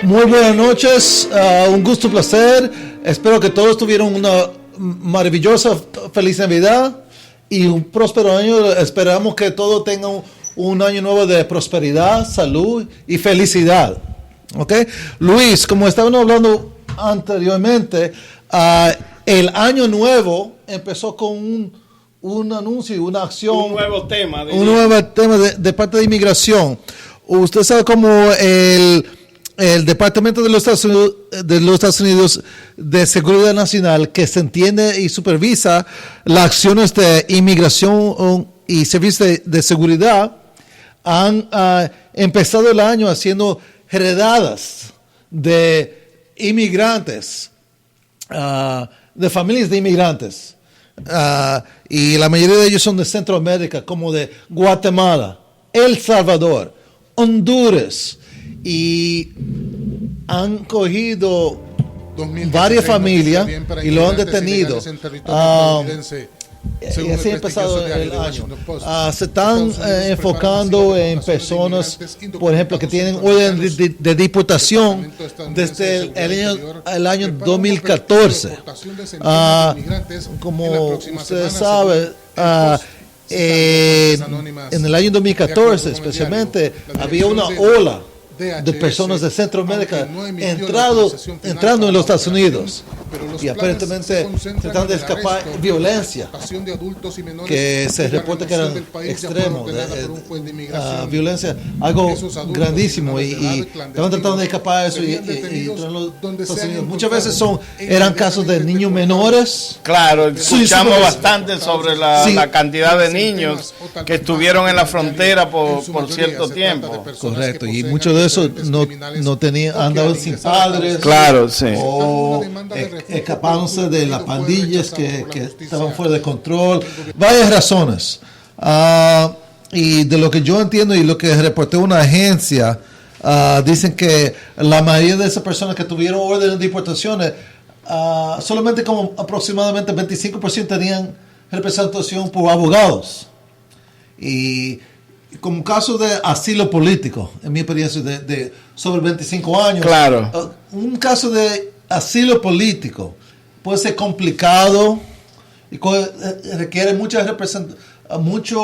Muy buenas noches, un gusto, un placer. Espero que todos tuvieron una maravillosa, feliz Navidad y un próspero año. Esperamos que todos tengan un año nuevo de prosperidad, salud y felicidad. ¿Ok? Luis, como estábamos hablando anteriormente, el año nuevo empezó con un anuncio, una acción. Un nuevo tema. De parte de inmigración. Usted sabe cómo el Departamento de los Estados Unidos de Seguridad Nacional, que se entiende y supervisa las acciones de inmigración y servicios de seguridad, han empezado el año haciendo redadas de inmigrantes, de familias de inmigrantes. Y la mayoría de ellos son de Centroamérica, como de Guatemala, El Salvador, Honduras, y han cogido varias familias y lo han detenido. Y así ha empezado el año. Se están enfocando en personas, por ejemplo, que tienen orden de deportación desde el año 2014. Como ustedes saben, en el año 2014 especialmente había una ola de personas de Centroamérica entrando en los Estados Unidos y aparentemente tratando de escapar violencia que se reporta que eran extremos, violencia, algo grandísimo, y estaban tratando de escapar eso y muchas veces eran casos de niños menores. Claro, escuchamos bastante sobre la cantidad de niños que estuvieron en la frontera por cierto tiempo. Correcto, y muchos de eso no tenían, andaban sin padres, claro, sí, o escapándose de las pandillas que estaban fuera de control, varias razones. Y de lo que yo entiendo y lo que reporté una agencia, dicen que la mayoría de esas personas que tuvieron órdenes de deportaciones, solamente como aproximadamente 25% tenían representación por abogados. Y como caso de asilo político, en mi experiencia de sobre 25 años, claro, un caso de asilo político puede ser complicado y requiere mucha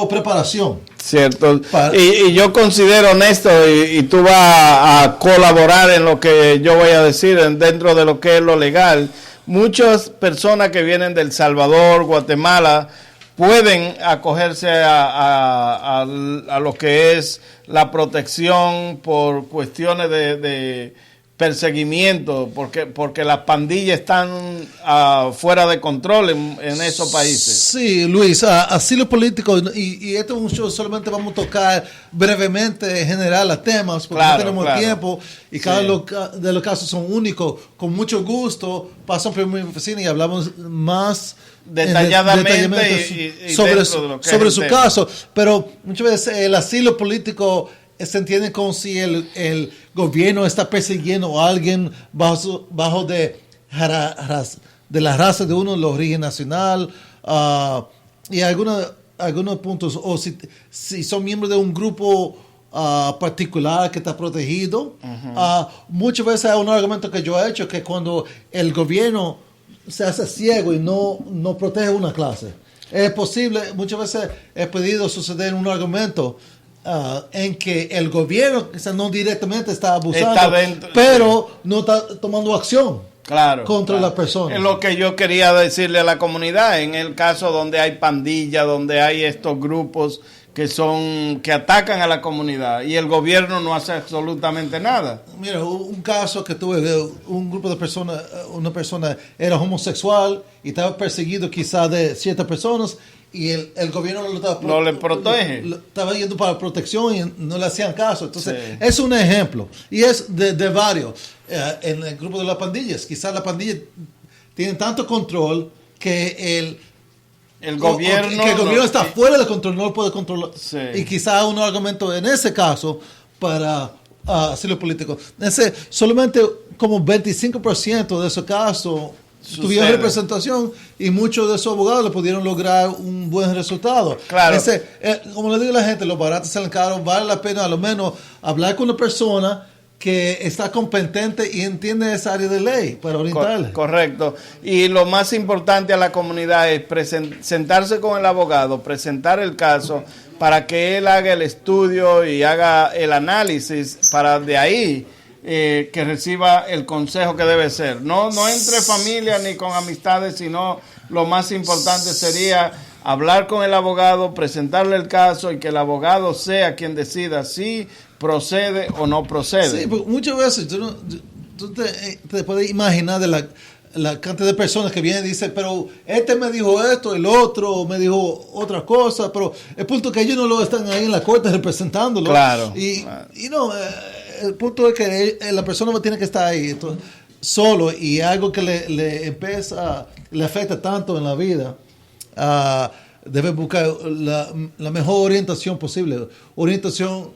preparación. Cierto. Y yo considero, Néstor, y tú vas a colaborar en lo que yo voy a decir dentro de lo que es lo legal. Muchas personas que vienen de El Salvador, Guatemala, pueden acogerse a lo que es la protección por cuestiones de perseguimiento, porque las pandillas están fuera de control en esos países. Sí, Luis, asilo político, y esto es un show, solamente vamos a tocar brevemente, general, los temas, porque no tenemos tiempo, y cada de los casos son únicos. Con mucho gusto, pasan por mi oficina y hablamos más detalladamente sobre su caso, pero muchas veces el asilo político se entiende como si el gobierno está persiguiendo a alguien bajo de la raza de uno, el origen nacional, y algunos puntos, o si son miembros de un grupo particular que está protegido. Muchas veces hay un argumento que yo he hecho, que cuando el gobierno se hace ciego y no protege una clase, es posible, muchas veces he podido suceder un argumento en que el gobierno, o sea, no directamente está abusando, pero no está tomando acción contra la persona. Es lo que yo quería decirle a la comunidad, en el caso donde hay pandillas, donde hay estos grupos que atacan a la comunidad y el gobierno no hace absolutamente nada. Mira, un caso que tuve de un grupo de personas, una persona era homosexual y estaba perseguido quizás de ciertas personas, y el gobierno no le protege. Estaba yendo para protección y no le hacían caso. Entonces, es un ejemplo. Y es de varios. En el grupo de las pandillas, quizás la pandilla tiene tanto control que el gobierno está fuera de control, no lo puede controlar. Sí. Y quizás un argumento en ese caso para asilo político. Solamente como 25% de esos casos tuvieron representación, y muchos de esos abogados le pudieron lograr un buen resultado. Claro. Como le digo a la gente, los baratos salen caros, vale la pena a lo menos hablar con una persona que está competente y entiende esa área de ley para orientarle. Correcto. Y lo más importante a la comunidad es sentarse con el abogado, presentar el caso para que él haga el estudio y haga el análisis para de ahí que reciba el consejo que debe ser. No entre familia ni con amistades, sino lo más importante sería hablar con el abogado, presentarle el caso y que el abogado sea quien decida si procede o no procede. Sí, porque muchas veces tú te puedes imaginar de la cantidad de personas que vienen y dicen, pero este me dijo esto, el otro me dijo otra cosa, pero el punto es que ellos no lo están ahí en la corte representándolo. Claro. Y no, el punto es que la persona tiene que estar ahí solo y algo que le afecta tanto en la vida. Debe buscar la mejor orientación posible, orientación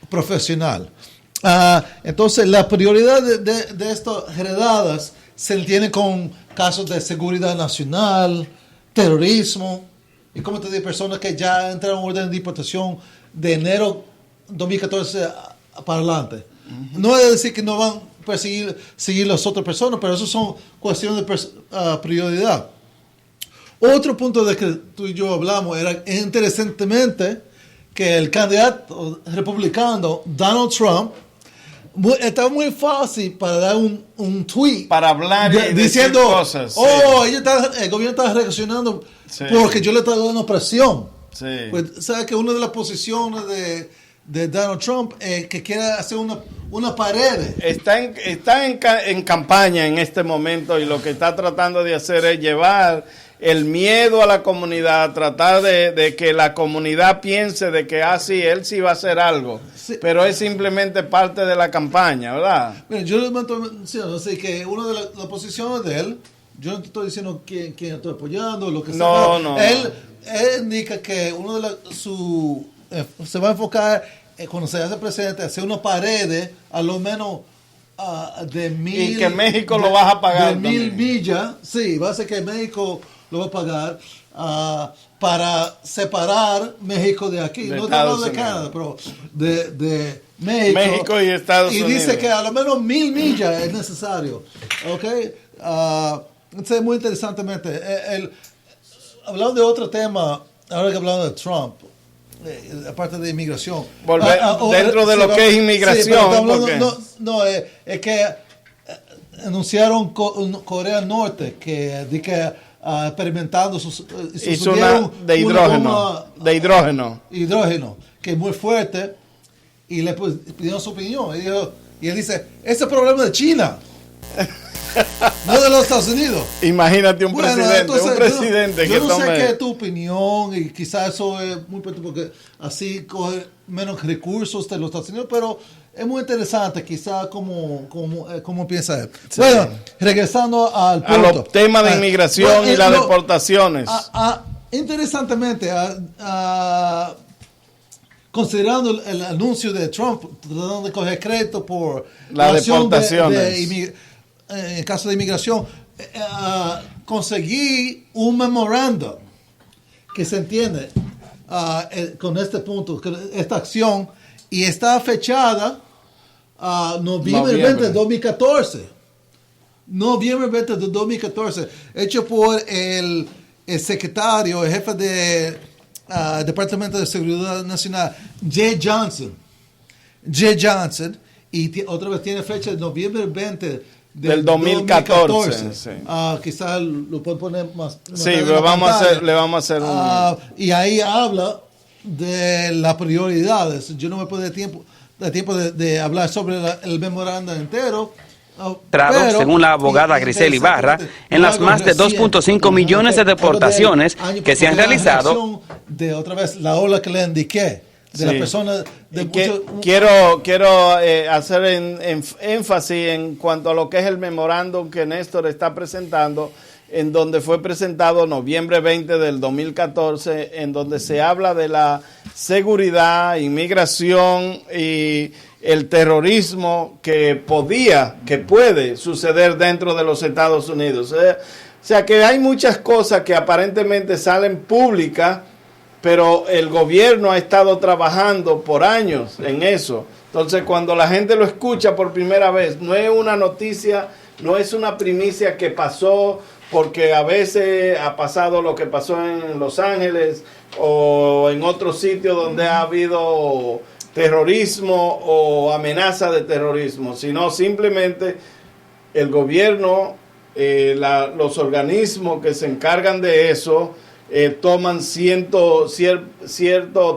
profesional. Entonces, la prioridad de estas heredadas se entiende con casos de seguridad nacional, terrorismo, y como te digo, personas que ya entraron en orden de deportación de enero 2014 para adelante. Uh-huh. No es decir que no van a seguir las otras personas, pero eso son cuestiones de prioridad. Otro punto de que tú y yo hablamos era, interesantemente, que el candidato republicano Donald Trump estaba muy fácil para dar un tweet para hablar y diciendo cosas. El gobierno está reaccionando porque yo le estaba dando presión. Sí. Pues, ¿sabes que una de las posiciones de Donald Trump que quiere hacer una pared? Está en campaña en este momento y lo que está tratando de hacer es llevar el miedo a la comunidad, tratar de que la comunidad piense de que él sí va a hacer algo, sí, pero es simplemente parte de la campaña, ¿verdad? Mira, yo le menciono así que una de las posiciones de él, yo no te estoy diciendo quién estoy apoyando, lo que sea. No. Él indica que uno de se va a enfocar cuando se hace presidente, hacer una pared a lo menos de 1000. Y que México lo vas a pagar. De 1000 millas, sí, va a ser que México lo va a pagar para separar México de aquí. No te hablo de Canadá, pero de México. México y Estados Unidos. Y dice que a lo menos 1000 millas es necesario. ¿Ok? Entonces, muy interesantemente, hablando de otro tema, ahora que hablando de Trump, aparte de inmigración. Dentro de lo que es inmigración. Es que anunciaron Corea Norte que experimentando hizo de hidrógeno, que es muy fuerte, y le pidieron su opinión y él dice, ese es problema de China, no de los Estados Unidos. Imagínate un presidente yo no sé qué es tu opinión, y quizás eso es muy porque así coge menos recursos de los Estados Unidos, pero es muy interesante, quizás cómo piensa él. Sí. Bueno, regresando al punto. A los temas de inmigración y las deportaciones. Interesantemente, considerando el anuncio de Trump, tratando de coger crédito por las deportaciones. En el caso de inmigración, conseguí un memorándum que se entiende con este punto, esta acción, y está fechada noviembre 20 de 2014. Noviembre 20 de 2014. Hecho por el secretario, el jefe del Departamento de Seguridad Nacional, Jay Johnson. Y otra vez tiene fecha de noviembre 20 del 2014. Sí. Quizás lo pueden poner más. Sí, le vamos a hacer un. Y ahí habla de las prioridades. Yo no me puedo dar tiempo de hablar sobre el memorándum entero. Pero, según la abogada Grisel Ibarra, en las más de 2.5 millones de deportaciones que se han realizado. De otra vez la ola que le indiqué. De las personas. Quiero hacer énfasis en cuanto a lo que es el memorándum que Néstor está presentando, en donde fue presentado noviembre 20 del 2014, en donde se habla de la seguridad, inmigración y el terrorismo que puede suceder dentro de los Estados Unidos. O sea que hay muchas cosas que aparentemente salen públicas pero el gobierno ha estado trabajando por años en eso. Entonces, cuando la gente lo escucha por primera vez, no es una noticia, no es una primicia que pasó porque a veces ha pasado lo que pasó en Los Ángeles o en otros sitios donde ha habido terrorismo o amenaza de terrorismo, sino simplemente el gobierno, los organismos que se encargan de eso, toman cierto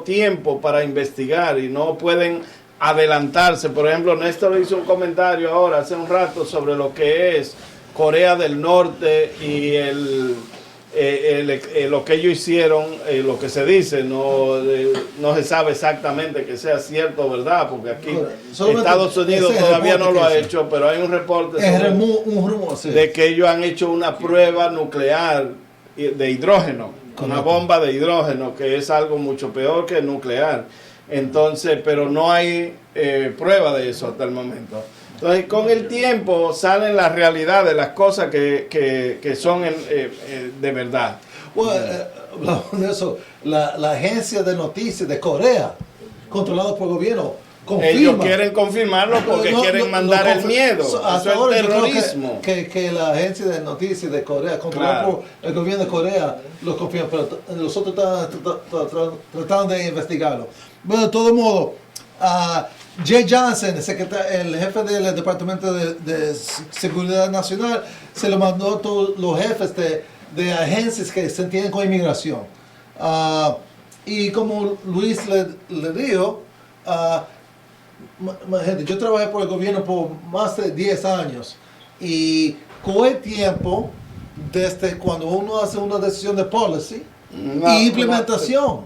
tiempo para investigar y no pueden adelantarse. Por ejemplo, Néstor hizo un comentario ahora, hace un rato, sobre lo que es Corea del Norte y lo que ellos hicieron, lo que se dice, no se sabe exactamente que sea cierto o verdad, porque aquí Estados Unidos todavía no lo ha hecho, pero hay un reporte de que ellos han hecho una prueba nuclear de hidrógeno, una bomba de hidrógeno, que es algo mucho peor que el nuclear. Entonces, pero no hay prueba de eso hasta el momento. Entonces, con el tiempo salen las realidades, las cosas que son de verdad. Bueno, hablando de eso, la agencia de noticias de Corea, controlada por el gobierno, confirma. Ellos quieren confirmarlo porque quieren mandar el miedo. Eso es terrorismo. Que la agencia de noticias de Corea, controlada por el gobierno de Corea, lo confirma, pero nosotros estamos tratando de investigarlo. Bueno, de todo modo, Jay Johnson, el jefe del Departamento de Seguridad Nacional, se lo mandó a todos los jefes de agencias que se entienden con inmigración. Y como Luis le dijo, gente, yo trabajé por el gobierno por más de 10 años y con el tiempo, desde cuando uno hace una decisión de policy y implementación,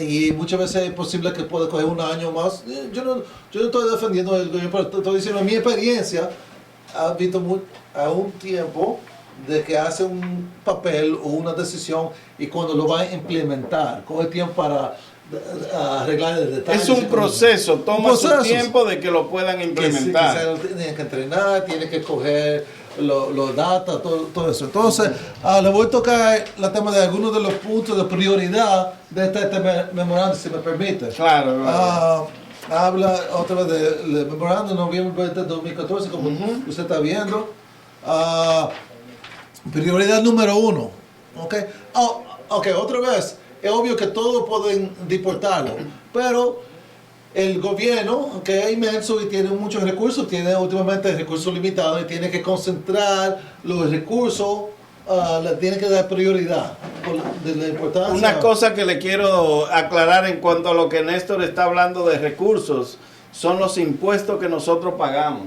y muchas veces es posible que pueda coger un año más. Yo no estoy defendiendo el gobierno, pero estoy diciendo, en mi experiencia, ha visto a un tiempo de que hace un papel o una decisión y cuando lo va a implementar, coge tiempo para arreglar el detalle. Es un proceso, toma su tiempo de que lo puedan implementar. Tienen que entrenar, tienen que coger los datos, todo eso. Entonces, le voy a tocar el tema de algunos de los puntos de prioridad de este memorándum, si me permite. Claro. Habla otra vez del memorándum de noviembre de 2014, como usted está viendo. Prioridad número 1. Okay, otra vez. Es obvio que todos pueden deportarlo, pero el gobierno, que es inmenso y tiene muchos recursos, tiene últimamente recursos limitados y tiene que concentrar los recursos, le tiene que dar prioridad de la importancia. Una cosa que le quiero aclarar en cuanto a lo que Néstor está hablando de recursos, son los impuestos que nosotros pagamos,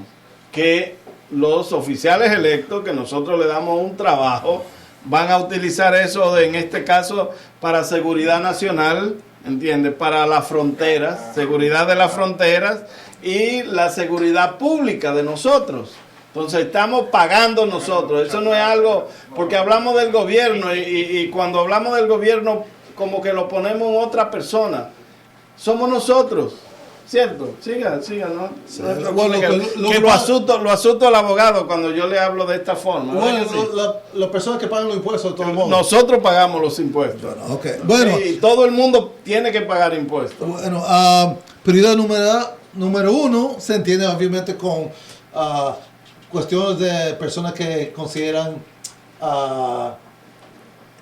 que los oficiales electos, que nosotros le damos un trabajo, van a utilizar eso, en este caso, para seguridad nacional, ¿entiendes? Para las fronteras, seguridad de las fronteras y la seguridad pública de nosotros. Entonces estamos pagando nosotros. Eso no es algo, porque hablamos del gobierno y cuando hablamos del gobierno como que lo ponemos en otra persona. Somos nosotros. ¿Cierto? Siga, ¿no? Sí. Bueno, lo asusto al abogado cuando yo le hablo de esta forma. Bueno, las personas que pagan los impuestos, de todo el mundo. Nosotros pagamos los impuestos. Bueno, y todo el mundo tiene que pagar impuestos. Bueno, prioridad número 1 se entiende obviamente con cuestiones de personas que consideran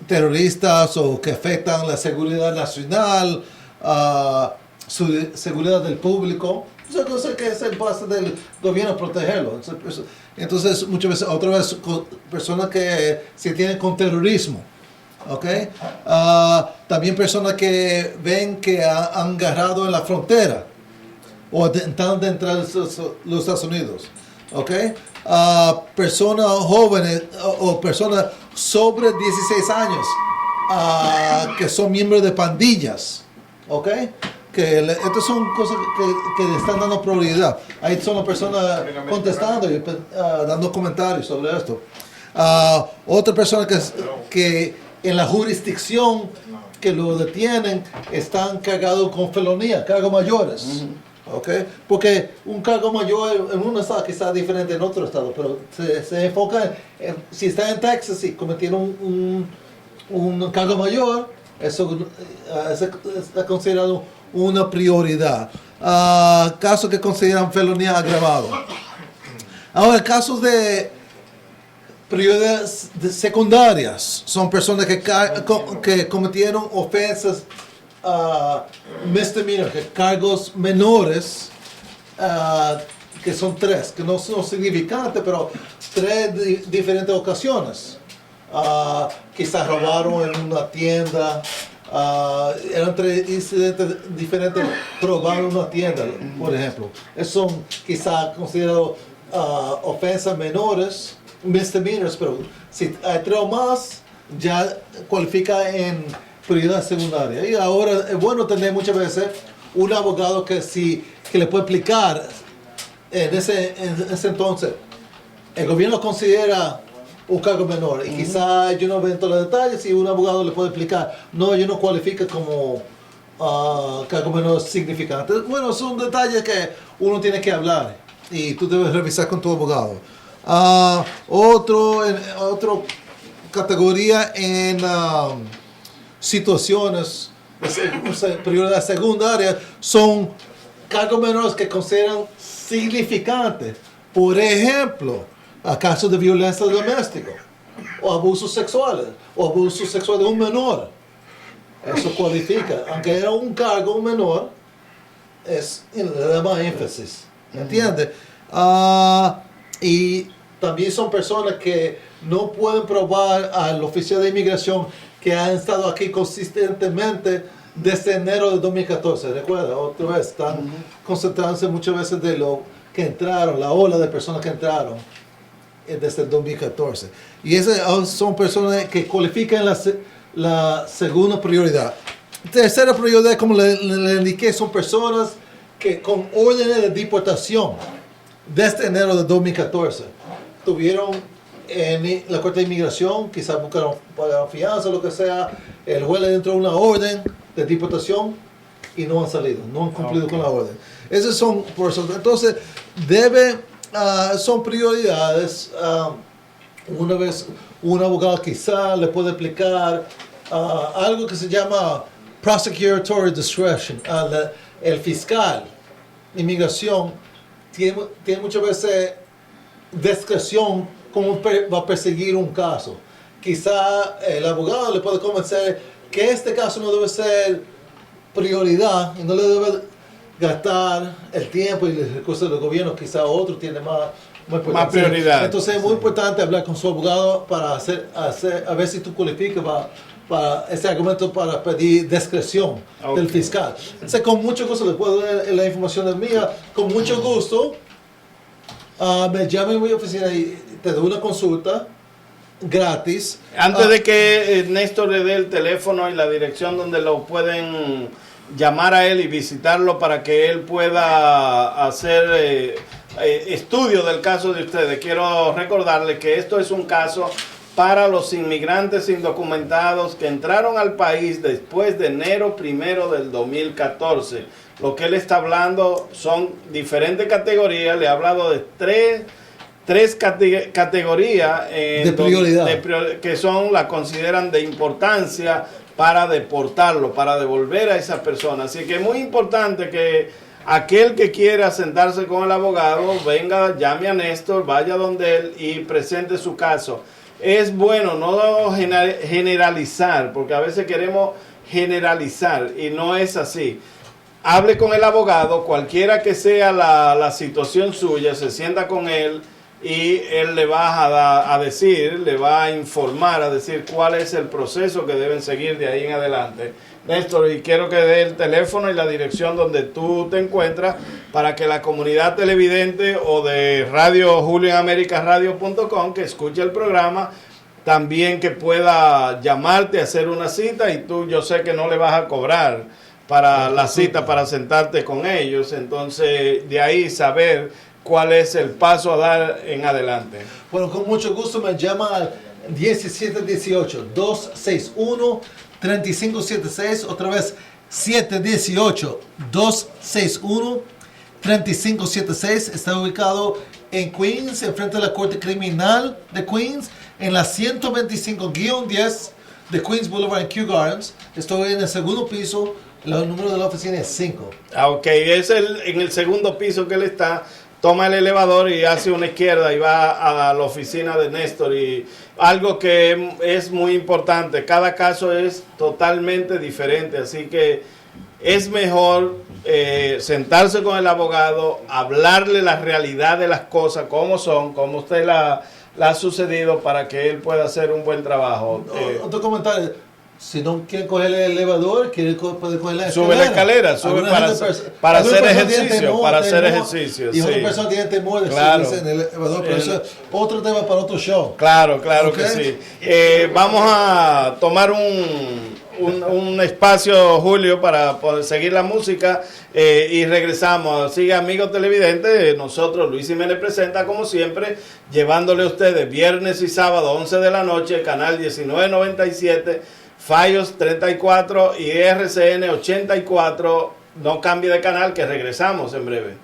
terroristas o que afectan la seguridad nacional, seguridad del público. Esa cosa que es el base del gobierno protegerlo. Entonces muchas veces, otra vez, personas que se tienen con terrorismo. Okay. También personas que ven que han agarrado en la frontera o intentando de entrar a los Estados Unidos. Okay. Personas jóvenes o personas sobre 16 años que son miembros de pandillas. Okay. Estas son cosas que le están dando prioridad. Ahí son las personas contestando y dando comentarios sobre esto. Otra persona que en la jurisdicción que lo detienen están cargados con felonía, cargos mayores. Okay. Porque un cargo mayor en un estado quizás diferente en otro estado, pero se enfoca en si está en Texas y cometieron un cargo mayor, Eso está considerado una prioridad. Casos que consideran felonía agravada. Ahora, casos de prioridades secundarias son personas que cometieron ofensas misdemeanor, cargos menores, que son 3, que no son significantes, pero 3 diferentes ocasiones. Quizás robaron en una tienda, eran 3 incidentes diferentes, robaron en una tienda, por ejemplo. Esos son quizás considerados ofensas menores, misdemeanors, pero si hay 3 o más, ya cualifica en prioridad secundaria. Y ahora es bueno tener muchas veces un abogado que le puede explicar en ese entonces. El gobierno considera un cargo menor y quizás yo no veo todos los detalles y un abogado le puede explicar, no, yo no cualifica como cargo menor significante. Bueno, son detalles que uno tiene que hablar y tú debes revisar con tu abogado. Otro categoría en situaciones de prioridad secundaria son cargos menores que consideran significantes. Por ejemplo, casos de violencia doméstica o abusos sexuales de un menor. Eso cualifica. Aunque era un cargo menor, le da más énfasis. ¿Entiendes? Y también son personas que no pueden probar al oficial de inmigración que han estado aquí consistentemente desde enero de 2014. Recuerda, otra vez, están concentrándose muchas veces de lo que entraron, la ola de personas que entraron desde el 2014. Y esas son personas que cualifican la segunda prioridad. Tercera prioridad, como le indiqué, son personas que con órdenes de deportación desde enero de 2014 tuvieron en la Corte de Inmigración, quizás buscaron pagar fianza o lo que sea, el juez le entró una orden de deportación y no han salido, no han cumplido con la orden. Esas son personas. Entonces, son prioridades. Una vez un abogado quizás le puede explicar algo que se llama prosecutorial discretion. El fiscal de inmigración tiene muchas veces discreción cómo va a perseguir un caso. Quizá el abogado le puede convencer que este caso no debe ser prioridad y no le debe gastar el tiempo y los recursos del gobierno. Quizá otro tiene más prioridad. Entonces es muy importante hablar con su abogado para a ver si tú cualificas para ese argumento para pedir discreción del fiscal. Entonces, con mucho gusto le puedo dar la información de mía. Con mucho gusto me llame a mi oficina y te doy una consulta gratis. Antes de que Néstor le dé el teléfono y la dirección donde lo pueden llamar a él y visitarlo para que él pueda hacer estudio del caso de ustedes, quiero recordarle que esto es un caso para los inmigrantes indocumentados que entraron al país después de enero 1 del 2014. Lo que él está hablando son diferentes categorías. Le he hablado de tres categorías de prioridad que la consideran de importancia para deportarlo, para devolver a esa persona. Así que es muy importante que aquel que quiera sentarse con el abogado venga, llame a Néstor, vaya donde él y presente su caso. Es bueno no generalizar, porque a veces queremos generalizar y no es así. Hable con el abogado, cualquiera que sea la situación suya, se sienta con él y él le va a decir, le va a informar, a decir cuál es el proceso que deben seguir de ahí en adelante. Néstor, y quiero que dé el teléfono y la dirección donde tú te encuentras para que la comunidad televidente o de Radio JulioAmericasRadio.com que escuche el programa, también que pueda llamarte, hacer una cita, y tú, yo sé que no le vas a cobrar para la cita, para sentarte con ellos. Entonces, de ahí saber cuál es el paso a dar en adelante. Bueno, con mucho gusto me llama al 1718-261-3576, otra vez 718-261-3576. Está ubicado en Queens, enfrente de la Corte Criminal de Queens, en la 125-10 de Queens Boulevard en Kew Gardens. Estoy en el segundo piso. El número de la oficina es 5. Ok, es en el segundo piso que él está. Toma el elevador y hace una izquierda y va a la oficina de Néstor. Y algo que es muy importante, cada caso es totalmente diferente, así que es mejor sentarse con el abogado, hablarle la realidad de las cosas, cómo son, cómo usted la ha sucedido, para que él pueda hacer un buen trabajo. Otro comentario. Si no quiere coger el elevador, puede coger la escalera. Sube la escalera, sube para hacer ejercicio. Para hacer ejercicio. Y otra persona tiene temor de subirse en el elevador, pero eso es otro tema para otro show. Claro, que sí. Vamos a tomar un espacio, Julio, para poder seguir la música y regresamos. Sigue, amigos televidentes, nosotros, Luis Jiménez Presenta, como siempre, llevándole a ustedes viernes y sábado, 11 de la noche, canal 1997, Fallos 34 y RCN 84. No cambie de canal, que regresamos en breve.